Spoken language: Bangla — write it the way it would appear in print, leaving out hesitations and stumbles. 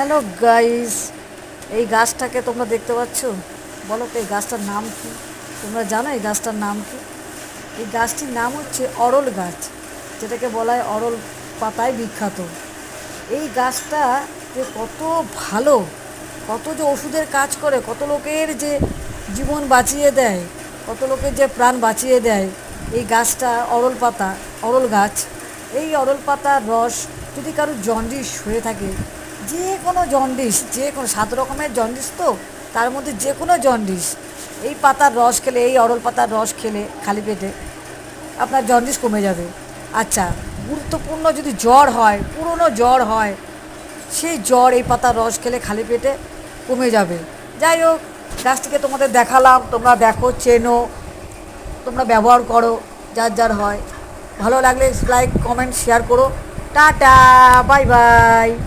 হ্যালো গাইস, এই গাছটাকে তোমরা দেখতে পাচ্ছ? বলো তো এই গাছটার নাম কি? তোমরা জানো এই গাছটার নাম কি? এই গাছটির নাম হচ্ছে অরল গাছ, যেটাকে বলা হয় অরল পাতায় বিখ্যাত। এই গাছটা যে কত ভালো, কত যে ওষুধের কাজ করে, কত লোকের যে জীবন বাঁচিয়ে দেয়, কত লোকের যে প্রাণ বাঁচিয়ে দেয়। এই গাছটা অরল পাতা, অরল গাছ। এই অরল পাতার রস যদি কারো জন্ডিস হয়ে থাকে, যে কোনো জন্ডিস, যে কোনো 7 রকমের জন্ডিস, তো তার মধ্যে যে কোনো জন্ডিস, এই পাতার রস খেলে, এই অরল পাতার রস খেলে খালি পেটে আপনার জন্ডিস কমে যাবে। আচ্ছা, গুরুত্বপূর্ণ যদি জ্বর হয়, পুরনো জ্বর হয়, সেই জ্বর এই পাতার রস খেলে খালি পেটে কমে যাবে। যাই হোক, গাছটিকে তোমাদের দেখালাম, তোমরা দেখো, চেনো, তোমরা ব্যবহার করো, যার যার হয়। ভালো লাগলে লাইক, কমেন্ট, শেয়ার করো। Tata, bye bye.